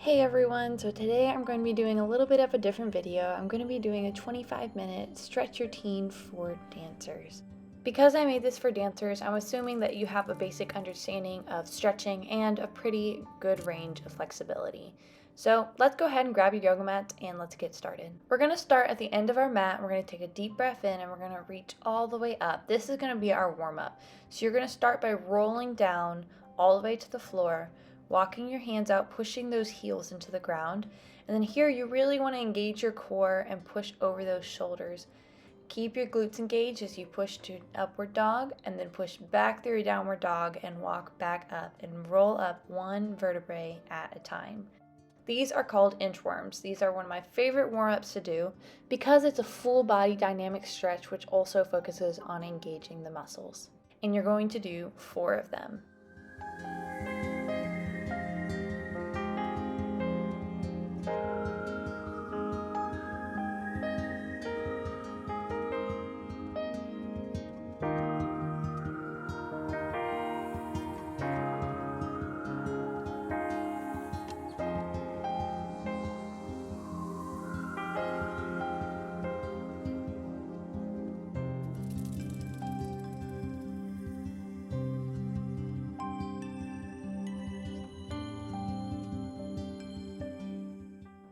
Hey everyone, so today I'm going to be doing a little bit of a different video. I'm going to be doing a 25-minute stretch routine for dancers. Because I made this for dancers, I'm assuming that you have a basic understanding of stretching and a pretty good range of flexibility. So let's go ahead and grab your yoga mat and let's get started. We're going to start at the end of our mat. We're going to take a deep breath in and we're going to reach all the way up. This is going to be our warm-up. So you're going to start by rolling down all the way to the floor, walking your hands out, pushing those heels into the ground. And then here you really want to engage your core and push over those shoulders. Keep your glutes engaged as you push to upward dog and then push back through your downward dog and walk back up and roll up one vertebrae at a time. These are called inchworms. These are one of my favorite warm-ups to do because it's a full body dynamic stretch which also focuses on engaging the muscles. And you're going to do 4 of them.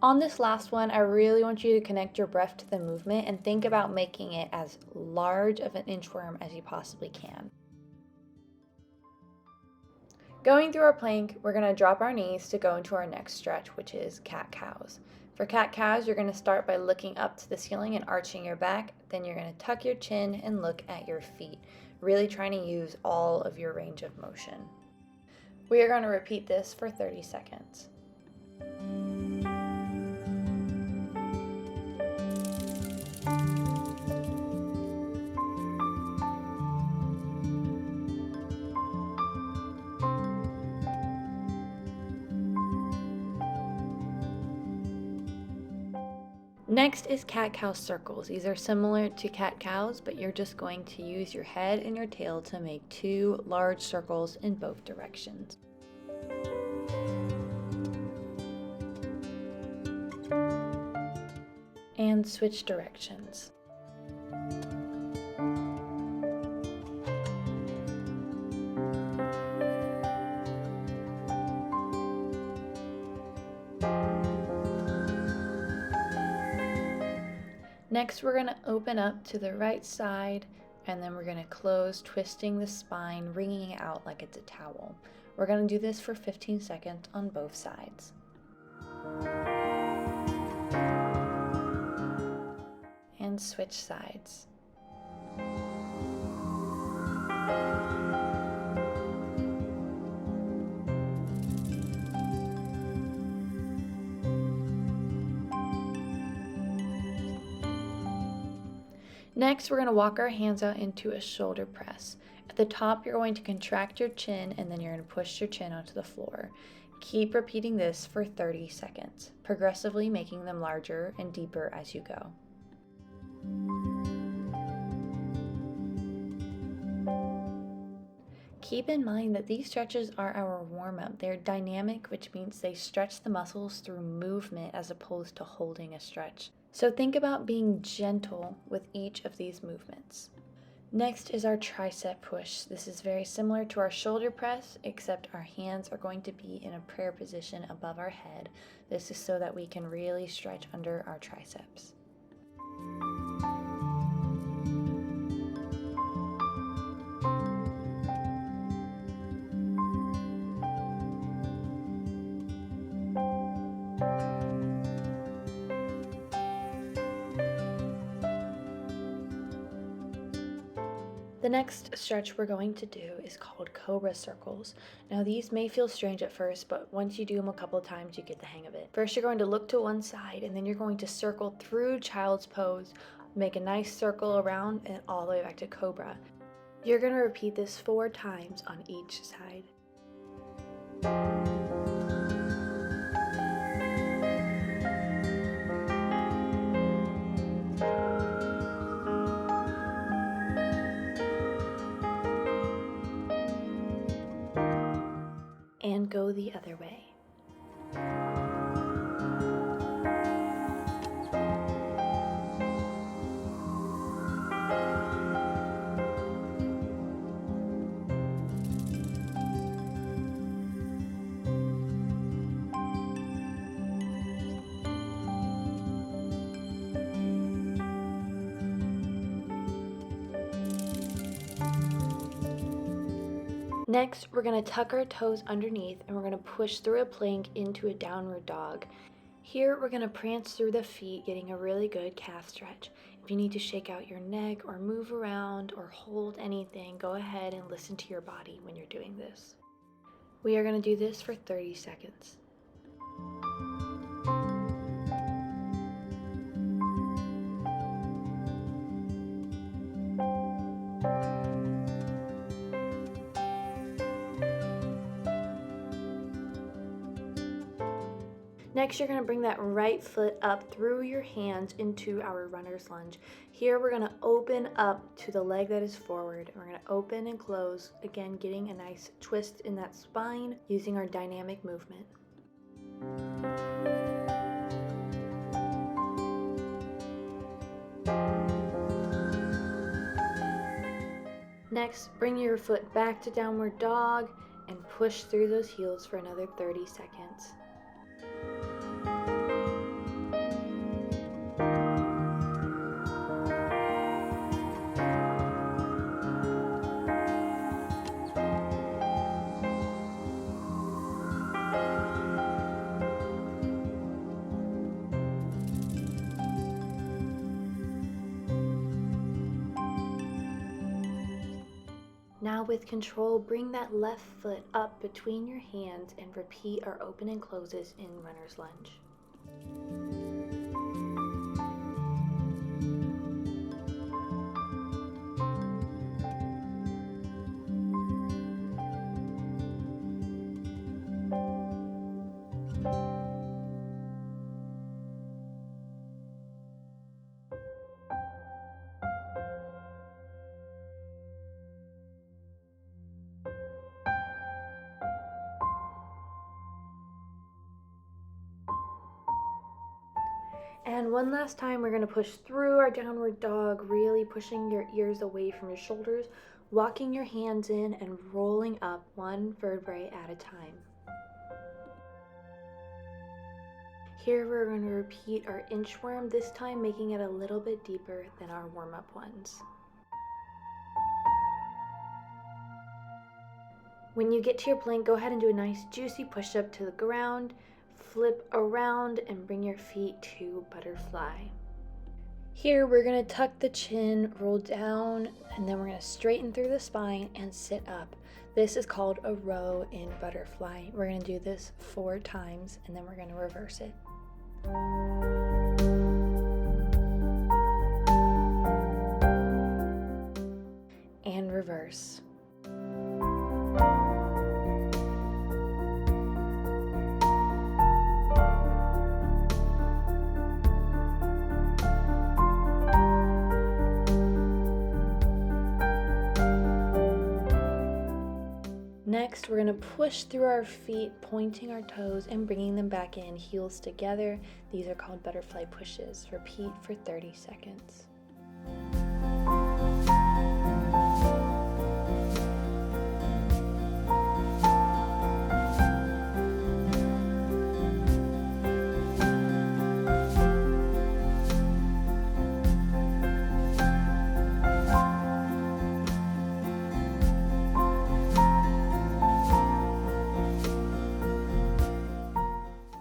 On this last one, I really want you to connect your breath to the movement and think about making it as large of an inchworm as you possibly can. Going through our plank, we're going to drop our knees to go into our next stretch, which is cat-cows. For cat-cows, you're going to start by looking up to the ceiling and arching your back. Then you're going to tuck your chin and look at your feet, really trying to use all of your range of motion. We are going to repeat this for 30 seconds. Next is cat-cow circles. These are similar to cat-cows, but you're just going to use your head and your tail to make 2 large circles in both directions. And switch directions. Next, we're going to open up to the right side, and then we're going to close, twisting the spine, wringing it out like it's a towel. We're going to do this for 15 seconds on both sides. And switch sides. Next, we're going to walk our hands out into a shoulder press. At the top, you're going to contract your chin and then you're going to push your chin onto the floor. Keep repeating this for 30 seconds, progressively making them larger and deeper as you go. Keep in mind that these stretches are our warm-up. They're dynamic, which means they stretch the muscles through movement as opposed to holding a stretch. So think about being gentle with each of these movements. Next is our tricep push. This is very similar to our shoulder press, except our hands are going to be in a prayer position above our head. This is so that we can really stretch under our triceps. The next stretch we're going to do is called Cobra circles. Now these may feel strange at first, but once you do them a couple of times, you get the hang of it. First, you're going to look to one side, and then you're going to circle through child's pose, make a nice circle around, and all the way back to Cobra. You're going to repeat this 4 times on each side. And go the other way. Next, we're going to tuck our toes underneath and we're going to push through a plank into a downward dog. Here, we're going to prance through the feet, getting a really good calf stretch. If you need to shake out your neck or move around or hold anything, go ahead and listen to your body when you're doing this. We are going to do this for 30 seconds. Next, you're going to bring that right foot up through your hands into our runner's lunge. Here, we're going to open up to the leg that is forward. We're going to open and close, again, getting a nice twist in that spine using our dynamic movement. Next, bring your foot back to downward dog and push through those heels for another 30 seconds. Now with control, bring that left foot up between your hands and repeat our open and closes in runner's lunge. And one last time, we're going to push through our downward dog, really pushing your ears away from your shoulders, walking your hands in and rolling up one vertebrae at a time. Here we're going to repeat our inchworm, this time making it a little bit deeper than our warm-up ones. When you get to your plank, go ahead and do a nice juicy push-up to the ground. Flip around and bring your feet to butterfly. Here we're going to tuck the chin, roll down, and then we're going to straighten through the spine and sit up. This is called a row in butterfly. We're going to do this 4 times and then we're going to reverse it. And reverse. Next, we're going to push through our feet, pointing our toes and bringing them back in, heels together. These are called butterfly pushes. Repeat for 30 seconds.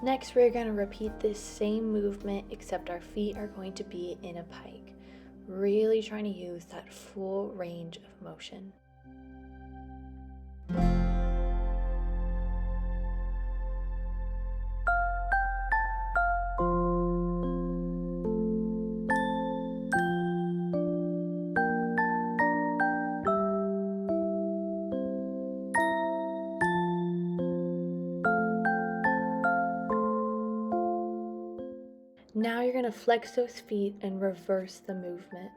Next, we're going to repeat this same movement, except our feet are going to be in a pike. Really trying to use that full range of motion. Now you're going to flex those feet and reverse the movement.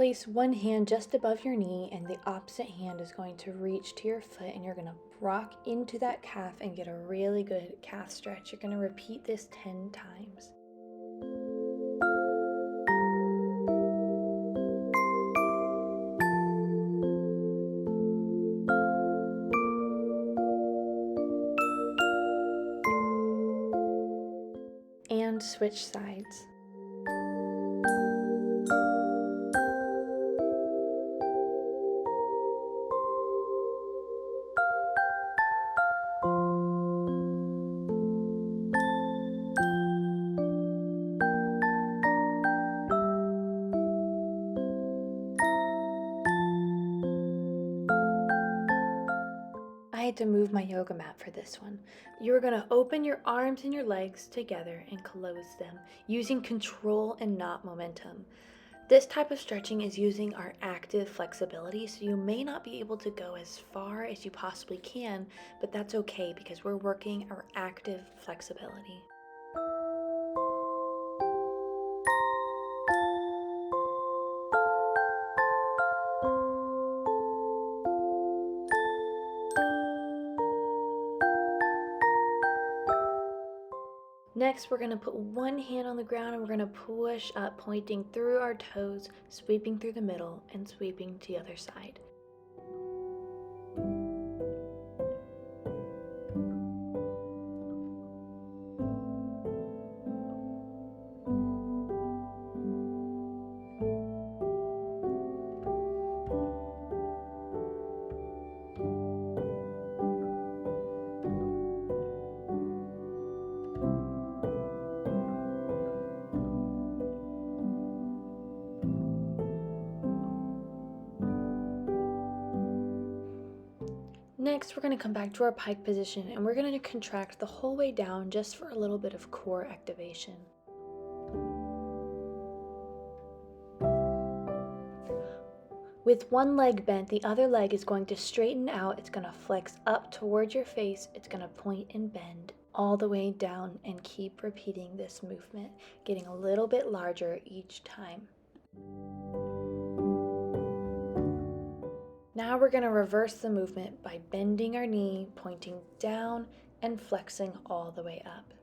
Place one hand just above your knee and the opposite hand is going to reach to your foot, and you're going to rock into that calf and get a really good calf stretch. You're going to repeat this 10 times. And switch sides. I had to move my yoga mat for this one. You're going to open your arms and your legs together and close them using control and not momentum. This type of stretching is using our active flexibility, so you may not be able to go as far as you possibly can, but that's okay because we're working our active flexibility. Next, we're going to put one hand on the ground and we're going to push up, pointing through our toes, sweeping through the middle, and sweeping to the other side. Next, we're going to come back to our pike position and we're going to contract the whole way down just for a little bit of core activation. With one leg bent, the other leg is going to straighten out. It's going to flex up towards your face. It's going to point and bend all the way down, and keep repeating this movement, getting a little bit larger each time. Now we're going to reverse the movement by bending our knee, pointing down, and flexing all the way up.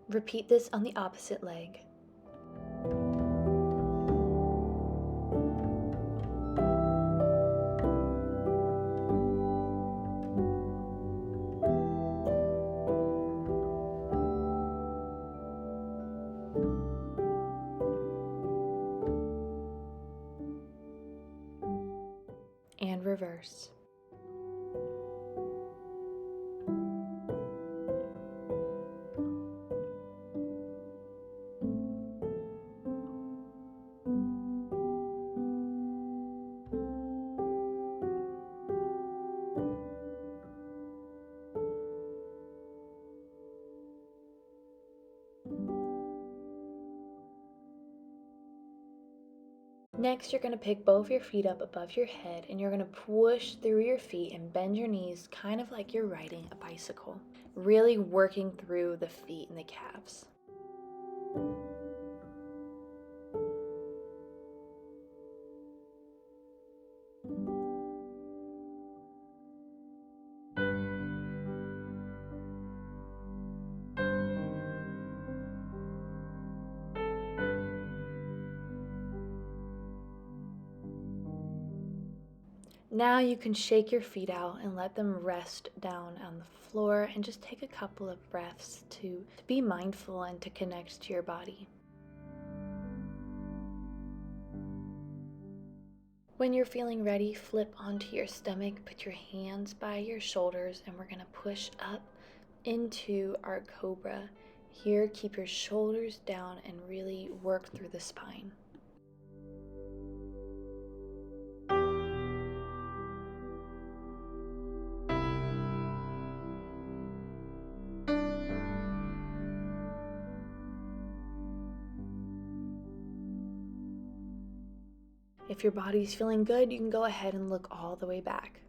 Repeat this on the opposite leg. And reverse. Next, you're going to pick both your feet up above your head and you're going to push through your feet and bend your knees, kind of like you're riding a bicycle, really working through the feet and the calves. Now you can shake your feet out and let them rest down on the floor and just take a couple of breaths to be mindful and to connect to your body. When you're feeling ready, flip onto your stomach, put your hands by your shoulders, and we're going to push up into our Cobra. Here, keep your shoulders down and really work through the spine. If your body's feeling good, you can go ahead and look all the way back.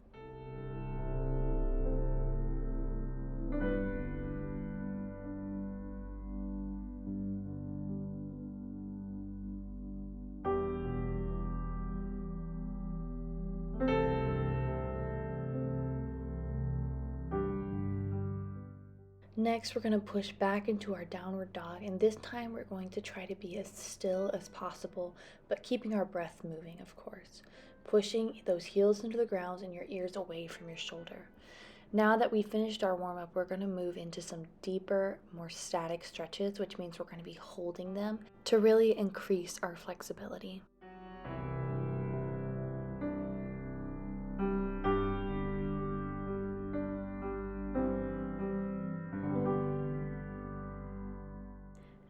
Next, we're going to push back into our downward dog, and this time we're going to try to be as still as possible, but keeping our breath moving, of course. Pushing those heels into the ground and your ears away from your shoulder. Now that we finished our warm-up, we're going to move into some deeper, more static stretches, which means we're going to be holding them to really increase our flexibility.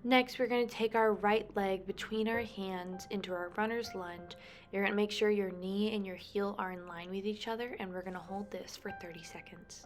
Next, we're going to take our right leg between our hands into our runner's lunge. You're going to make sure your knee and your heel are in line with each other, and we're going to hold this for 30 seconds.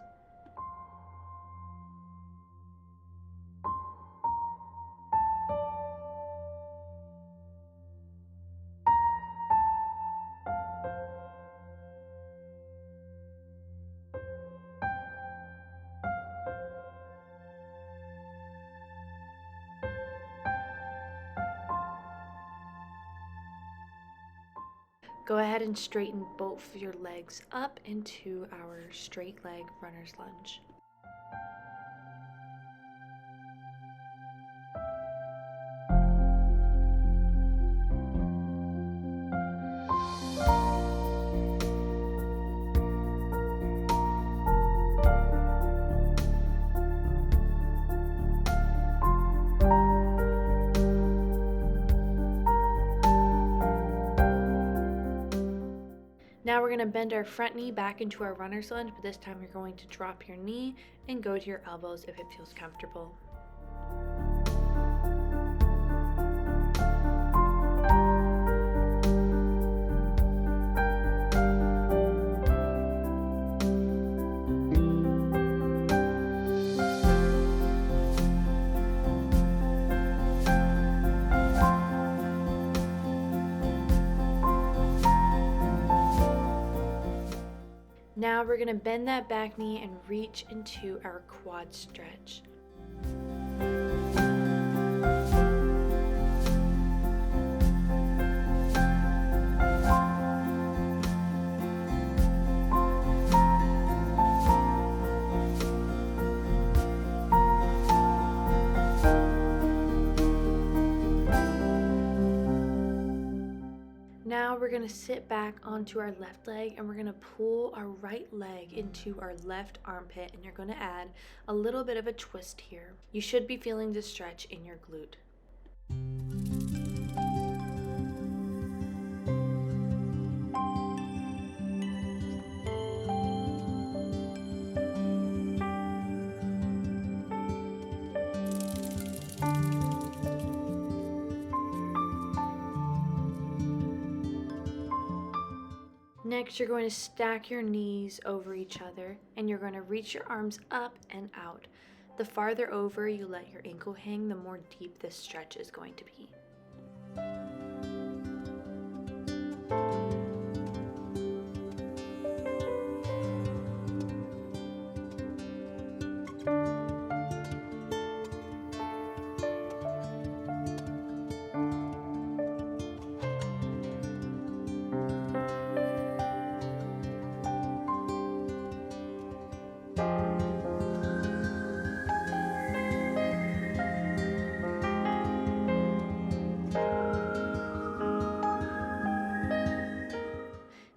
Go ahead and straighten both of your legs up into our straight leg runner's lunge. Now we're going to bend our front knee back into our runner's lunge, but this time you're going to drop your knee and go to your elbows if it feels comfortable. Now we're going to bend that back knee and reach into our quad stretch. Now we're going to sit back onto our left leg and we're going to pull our right leg into our left armpit, and you're going to add a little bit of a twist here. You should be feeling the stretch in your glute. Next, you're going to stack your knees over each other and you're going to reach your arms up and out. The farther over you let your ankle hang, the more deep this stretch is going to be.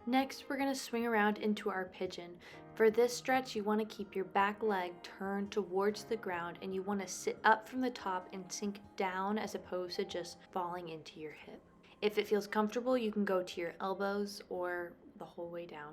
Next, we're going to swing around into our pigeon. For this stretch, you want to keep your back leg turned towards the ground and you want to sit up from the top and sink down as opposed to just falling into your hip. If it feels comfortable, you can go to your elbows or the whole way down.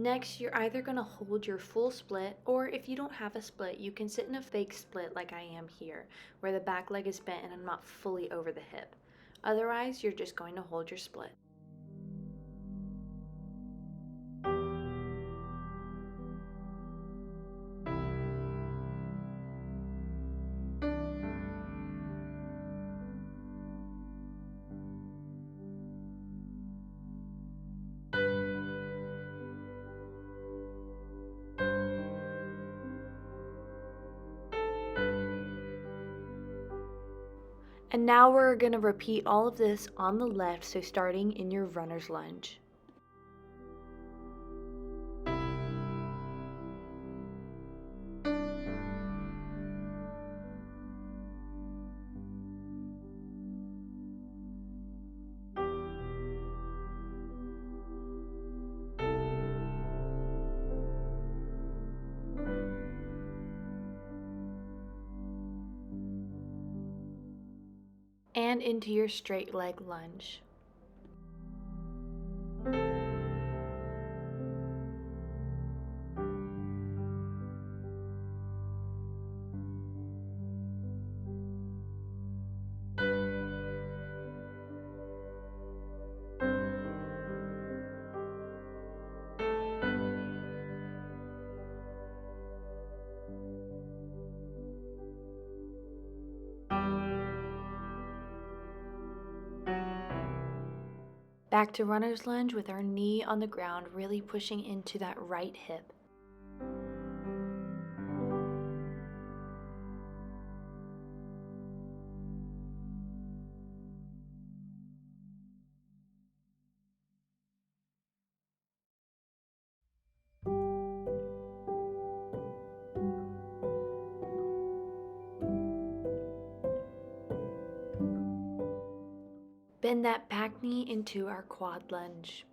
Next, you're either going to hold your full split, or if you don't have a split, you can sit in a fake split like I am here, where the back leg is bent and I'm not fully over the hip. Otherwise, you're just going to hold your split. And now we're going to repeat all of this on the left, so starting in your runner's lunge. And into your straight leg lunge. Back to runner's lunge with our knee on the ground, really pushing into that right hip. Bend that back knee into our quad lunge.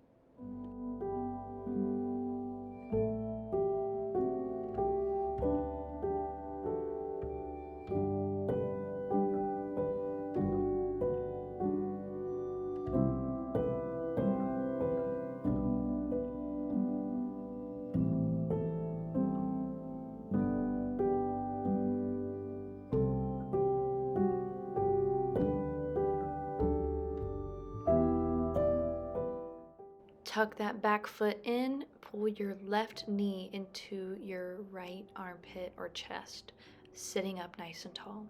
Tuck that back foot in, pull your left knee into your right armpit or chest, sitting up nice and tall.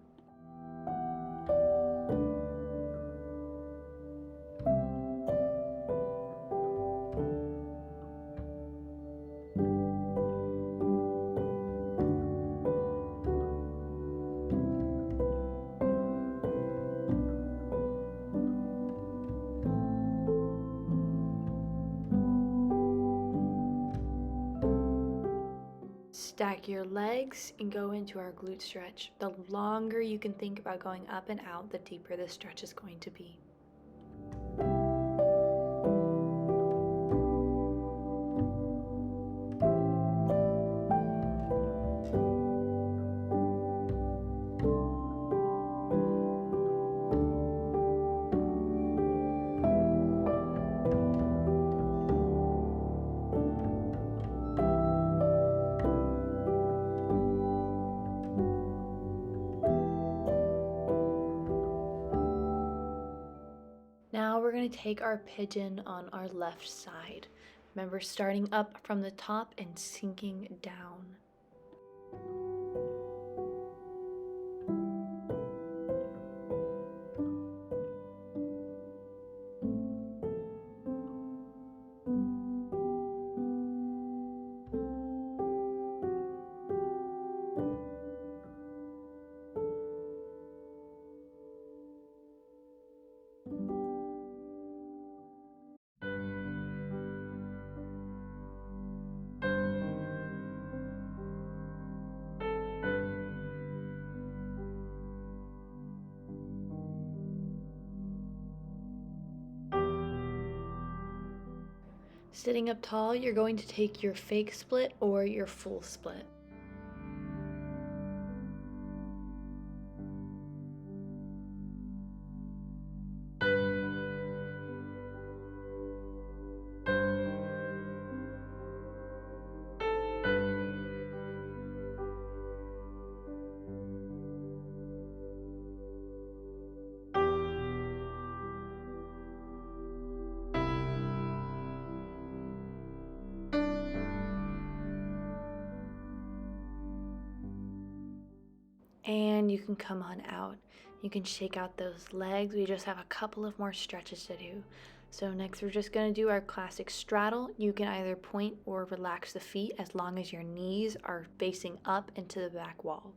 Stack your legs and go into our glute stretch. The longer you can think about going up and out, the deeper the stretch is going to be. Now we're going to take our pigeon on our left side. Remember, starting up from the top and sinking down. Sitting up tall, you're going to take your fake split or your full split. and you can come on out. You can shake out those legs. We just have a couple of more stretches to do. So next we're just going to do our classic straddle. You can either point or relax the feet as long as your knees are facing up into the back wall.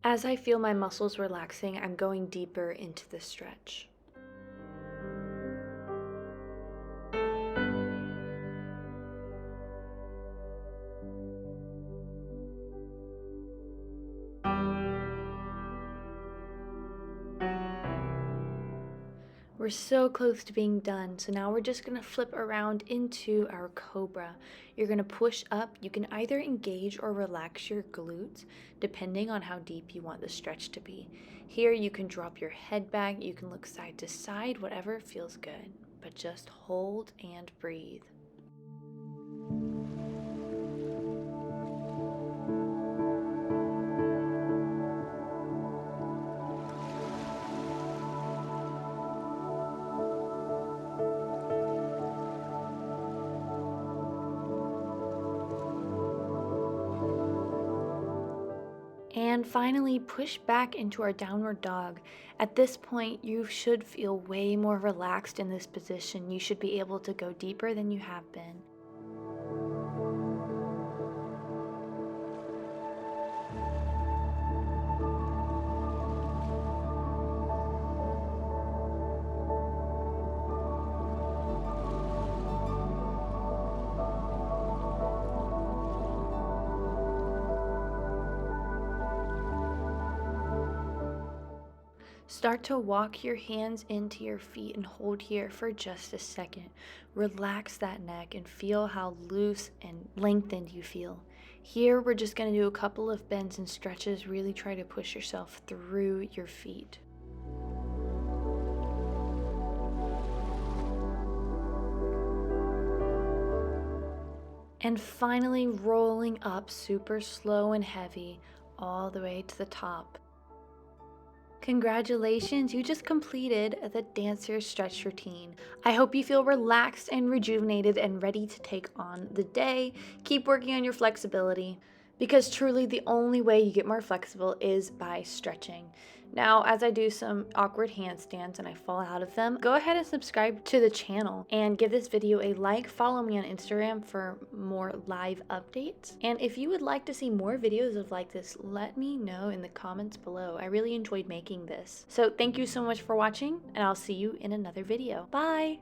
As I feel my muscles relaxing, I'm going deeper into the stretch. We're so close to being done, so now we're just going to flip around into our Cobra. You're going to push up. You can either engage or relax your glutes, depending on how deep you want the stretch to be. Here you can drop your head back, you can look side to side, whatever feels good, but just hold and breathe. And finally, push back into our downward dog. At this point, you should feel way more relaxed in this position. You should be able to go deeper than you have been. Start to walk your hands into your feet and hold here for just a second. Relax that neck and feel how loose and lengthened you feel. Here we're just going to do a couple of bends and stretches. Really try to push yourself through your feet. And finally rolling up super slow and heavy all the way to the top. Congratulations, you just completed the dancer stretch routine. I hope you feel relaxed and rejuvenated and ready to take on the day. Keep working on your flexibility, because truly the only way you get more flexible is by stretching. Now, as I do some awkward handstands and I fall out of them, go ahead and subscribe to the channel and give this video a like. Follow me on Instagram for more live updates. And if you would like to see more videos of like this, let me know in the comments below. I really enjoyed making this. So thank you so much for watching, and I'll see you in another video. Bye!